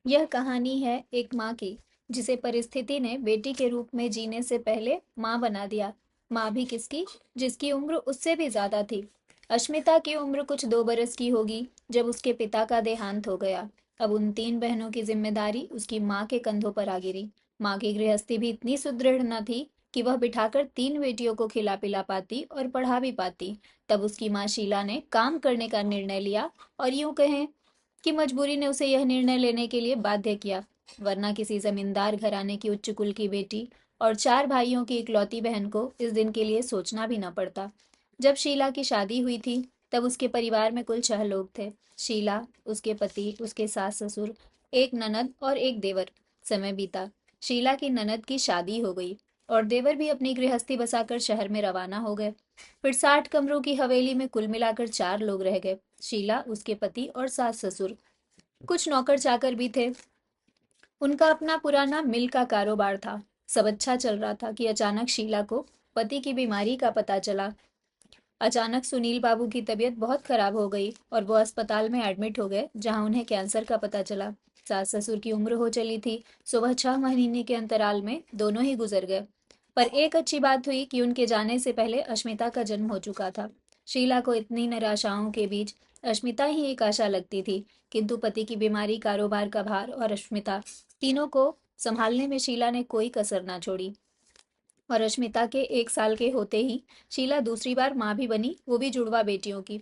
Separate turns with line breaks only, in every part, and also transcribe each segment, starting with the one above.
यह कहानी है एक माँ की, जिसे परिस्थिति ने बेटी के रूप में जीने से पहले माँ बना दिया। माँ भी किसकी, जिसकी उम्र उससे भी ज्यादा थी। अश्मिता की उम्र कुछ 2 बरस की होगी जब उसके पिता का देहांत हो गया। अब उन 3 बहनों की जिम्मेदारी उसकी माँ के कंधों पर आ गिरी। माँ की गृहस्थी भी इतनी सुदृढ़ न थी कि वह बिठाकर 3 बेटियों को खिला पिला पाती और पढ़ा भी पाती। तब उसकी माँ शीला ने काम करने का निर्णय लिया, और यूं कहें कि मजबूरी ने उसे यह निर्णय लेने के लिए बाध्य किया। वरना किसी जमींदार घराने की उच्च कुल की बेटी और 4 भाइयों की इकलौती बहन को इस दिन के लिए सोचना भी न पड़ता। जब शीला की शादी हुई थी, तब उसके परिवार में कुल 6 लोग थे। शीला, उसके पति, उसके सास ससुर, एक ननद और एक देवर। समय बीता। शीला की ननद की शादी हो गई और देवर भी अपनी गृहस्थी बसाकर शहर में रवाना हो गए। फिर 60 कमरों की हवेली में कुल मिलाकर 4 लोग रह गए। शीला, उसके पति और सास ससुर। कुछ नौकर चाकर भी थे। उनका अपना पुराना मिल का कारोबार था। सब अच्छा चल रहा था कि अचानक शीला को पति की बीमारी का पता चला। अचानक सुनील बाबू की तबीयत बहुत खराब हो गई और वो अस्पताल में एडमिट हो गए, जहां उन्हें कैंसर का पता चला। सास ससुर की उम्र हो चली थी, सो वह 6 महीने के अंतराल में दोनों ही गुजर गए। पर एक अच्छी बात हुई कि उनके जाने से पहले अश्मिता का जन्म हो चुका था। शीला को इतनी निराशाओं के बीच अश्मिता ही एक आशा लगती थी, किंतु पति की बीमारी, कारोबार का भार और अश्मिता, तीनों को संभालने में शीला ने कोई कसर ना छोड़ी। और अश्मिता के 1 साल के होते ही शीला दूसरी बार माँ भी बनी, वो भी जुड़वा बेटियों की।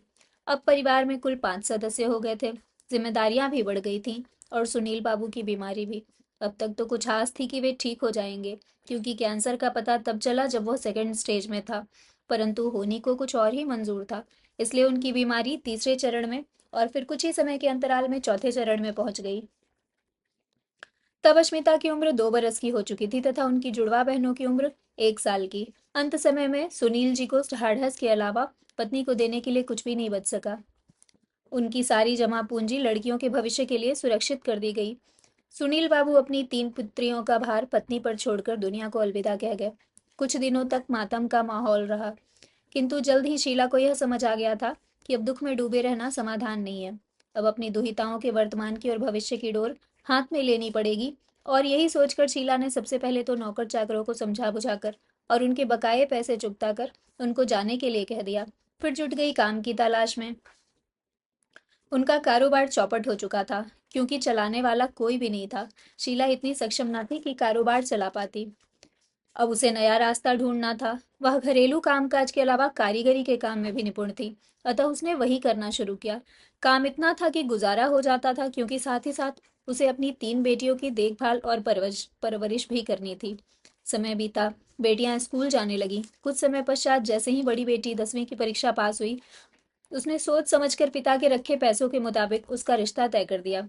अब परिवार में कुल 5 सदस्य हो गए थे। जिम्मेदारियां भी बढ़ गई थीं, और सुनील बाबू की बीमारी भी। अब तक तो कुछ आस थी कि वे ठीक हो जाएंगे, क्योंकि कैंसर का पता तब चला जब वो सेकंड स्टेज में था। परंतु होनी को कुछ और ही मंजूर था। इसलिए उनकी बीमारी तीसरे चरण में, और फिर कुछ ही समय के अंतराल में चौथे चरण में पहुंच गई। तब अश्मिता की उम्र 2 बरस की हो चुकी थी तथा उनकी जुड़वा बहनों की उम्र 1 साल की। अंत समय में सुनील जी को ढाढ़स के अलावा पत्नी को देने के लिए कुछ भी नहीं बच सका। उनकी सारी जमा पूंजी लड़कियों के भविष्य के लिए सुरक्षित कर दी गई। सुनील बाबू अपनी 3 पुत्रियों का भार पत्नी पर छोड़कर दुनिया को अलविदा कह गए। कुछ दिनों तक मातम का माहौल रहा, किंतु जल्द ही शीला को यह समझ आ गया था कि अब दुख में डूबे रहना समाधान नहीं है। अब अपनी दुहिताओं के वर्तमान की और भविष्य की डोर हाथ में लेनी पड़ेगी। और यही सोचकर शीला ने सबसे पहले तो नौकर चाकरों को समझा बुझाकर और उनके बकाये पैसे चुकता कर उनको जाने के लिए कह दिया। फिर जुट गई काम की तलाश में। उनका कारोबार चौपट हो चुका था, क्योंकि चलाने वाला कोई भी नहीं था। शीला इतनी सक्षम न थी कि कारोबार चला पाती। अब उसे नया रास्ता ढूंढना था। वह घरेलू कामकाज के अलावा कारीगरी के काम में भी निपुण थी, अतः उसने वही करना शुरू किया। काम इतना था कि गुजारा हो जाता था, क्योंकि साथ ही साथ उसे अपनी 3 बेटियों की देखभाल और परवरिश परवरिश भी करनी थी। समय बीता। बेटियां स्कूल जाने लगी। कुछ समय पश्चात जैसे ही बड़ी बेटी 10वीं की परीक्षा पास हुई, उसने सोच समझकर पिता के रखे पैसों के मुताबिक उसका रिश्ता तय कर दिया,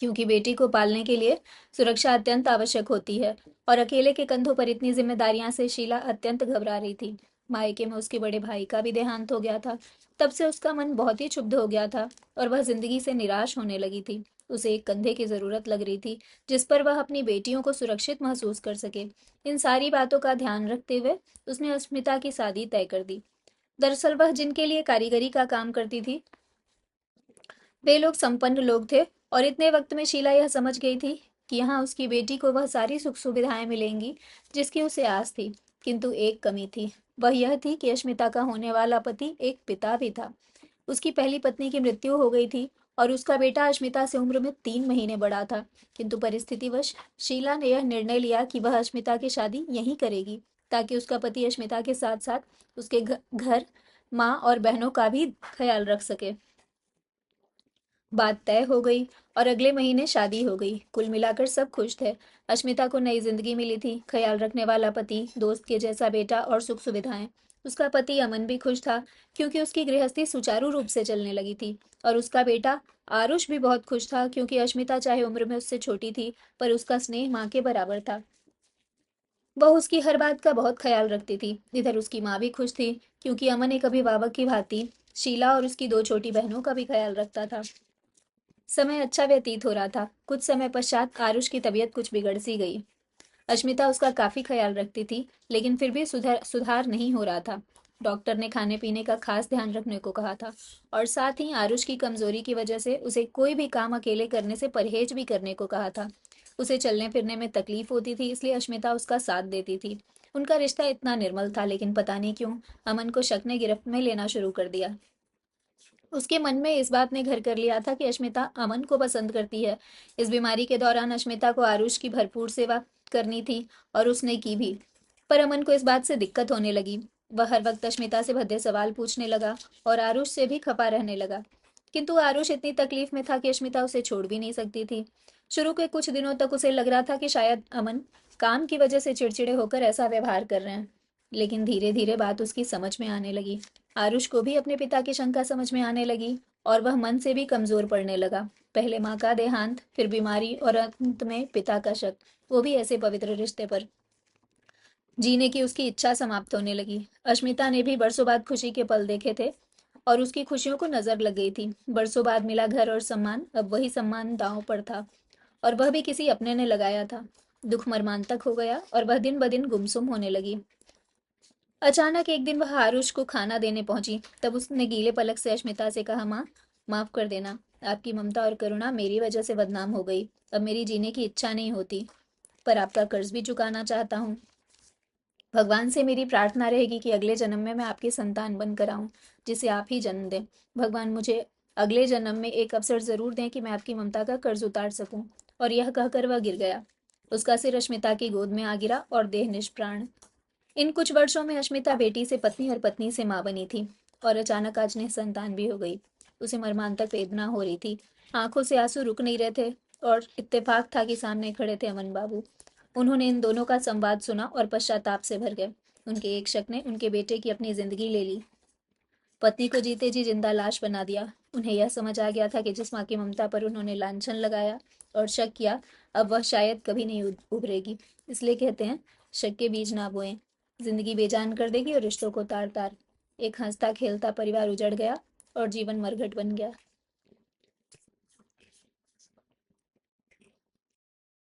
क्योंकि बेटी को पालने के लिए सुरक्षा अत्यंत आवश्यक होती है। और अकेले के कंधों पर इतनी जिम्मेदारियां से शीला अत्यंत घबरा रही थी। मायके में उसके बड़े भाई का भी देहांत हो गया था। तब से उसका मन बहुत ही क्षुब्ध हो गया था, और वह जिंदगी से निराश होने लगी थी। उसे एक कंधे की जरूरत लग रही थी, जिस पर वह अपनी बेटियों को सुरक्षित महसूस कर सके। इन सारी बातों का ध्यान रखते हुए उसने अस्मिता की शादी तय कर दी। दरअसल वह जिनके लिए कारीगरी का काम करती थी, वे लोग संपन्न लोग थे। और इतने वक्त में शीला यह समझ गई थी कि यहाँ उसकी बेटी को वह सारी सुख सुविधाएं मिलेंगी जिसकी उसे आस थी। किंतु एक कमी थी। वह यह थी कि अश्मिता का होने वाला पति एक पिता भी था। उसकी पहली पत्नी की मृत्यु हो गई थी, और उसका बेटा अश्मिता से उम्र में 3 महीने बड़ा था। किंतु परिस्थितिवश शीला ने यह निर्णय लिया कि वह अश्मिता की शादी यहीं करेगी, ताकि उसका पति अश्मिता के साथ साथ उसके घर, माँ और बहनों का भी ख्याल रख सके। बात तय हो गई, और अगले महीने शादी हो गई। कुल मिलाकर सब खुश थे। अश्मिता को नई जिंदगी मिली थी, ख्याल रखने वाला पति, दोस्त के जैसा बेटा और सुख सुविधाएं। उसका पति अमन भी खुश था, क्योंकि उसकी गृहस्थी सुचारू रूप से चलने लगी थी। और उसका बेटा आरुष भी बहुत खुश था, क्योंकि अश्मिता चाहे उम्र में उससे छोटी थी, पर उसका स्नेह माँ के बराबर था। वह उसकी हर बात का बहुत ख्याल रखती थी। इधर उसकी माँ भी खुश थी, क्योंकि अमन एक अभिभावक की भांति शीला और उसकी 2 छोटी बहनों का भी ख्याल रखता था। समय अच्छा व्यतीत हो रहा था। कुछ समय पश्चात आरुष की तबीयत कुछ बिगड़ सी गई। अश्मिता उसका काफी ख्याल रखती थी, लेकिन फिर भी सुधार सुधार नहीं हो रहा था। डॉक्टर ने खाने पीने का खास ध्यान रखने को कहा था और साथ ही आरुष की कमजोरी की वजह से उसे कोई भी काम अकेले करने से परहेज भी करने को कहा था। उसे चलने फिरने में तकलीफ होती थी, इसलिए अश्मिता उसका साथ देती थी। उनका रिश्ता इतना निर्मल था, लेकिन पता नहीं क्यों अमन को शक ने गिरफ्त में लेना शुरू कर दिया। उसके मन में इस बात ने घर कर लिया था कि अश्मिता अमन को पसंद करती है। इस बीमारी के दौरान अश्मिता को आरुष की भरपूर सेवा करनी थी और उसने की भी। पर अमन को इस बात से दिक्कत होने लगी। वह हर वक्त अश्मिता से भद्दे सवाल पूछने लगा और आरुष से भी खपा रहने लगा। किंतु आरुष इतनी तकलीफ में था कि अश्मिता उसे छोड़ भी नहीं सकती थी। शुरू के कुछ दिनों तक उसे लग रहा था कि शायद अमन काम की वजह से चिड़चिड़े होकर ऐसा व्यवहार कर रहे हैं, लेकिन धीरे धीरे बात उसकी समझ में आने लगी। आरुष को भी अपने पिता की शंका समझ में आने लगी और वह मन से भी कमजोर पड़ने लगा। पहले माँ का देहांत, फिर बीमारी और अंत में पिता का शक, वो भी ऐसे पवित्र रिश्ते पर। जीने की उसकी इच्छा समाप्त होने लगी। अश्मिता ने भी बरसों बाद खुशी के पल देखे थे और उसकी खुशियों को नजर लग गई थी। बरसों बाद मिला घर और सम्मान, अब वही सम्मान दांव पर था और वह भी किसी अपने ने लगाया था। दुख मर्मांतक हो गया और वह दिन ब दिन गुमसुम होने लगी। अचानक एक दिन वह आरुष को खाना देने पहुंची, तब उसने गीले पलक से अश्मिता से कहा, माँ, माफ कर देना। आपकी ममता और करुणा मेरी वजह से बदनाम हो गई। अब मेरी जीने की इच्छा नहीं होती, पर आपका कर्ज भी चुकाना चाहता हूँ। भगवान से मेरी प्रार्थना रहेगी कि अगले जन्म में मैं आपकी संतान बनकर आऊं, जिसे आप ही जन्म दें। भगवान मुझे अगले जन्म में एक अवसर जरूर दें कि मैं आपकी ममता का कर्ज उतार सकूं। और यह कहकर वह गिर गया। उसका सिर अश्मिता की गोद में आ गिरा और देह निष्प्राण। इन कुछ वर्षों में अश्मिता बेटी से पत्नी और पत्नी से माँ बनी थी और अचानक आज निसंतान भी हो गई। उसे मर्मांतक वेदना हो रही थी। आंखों से आंसू रुक नहीं रहे थे और इत्तेफाक था कि सामने खड़े थे अमन बाबू। उन्होंने इन दोनों का संवाद सुना और पश्चाताप से भर गए। उनके एक शक ने उनके बेटे की अपनी जिंदगी ले ली, पत्नी को जीते जी जिंदा लाश बना दिया। उन्हें यह समझ आ गया था कि जिस माँ की ममता पर उन्होंने लांछन लगाया और शक किया, अब वह शायद कभी नहीं उभरेगी। इसलिए कहते हैं, शक के बीज ना बोएं, जिंदगी बेजान कर देगी और रिश्तों को तार तार। एक हंसता खेलता परिवार उजड़ गया और जीवन मरघट बन गया।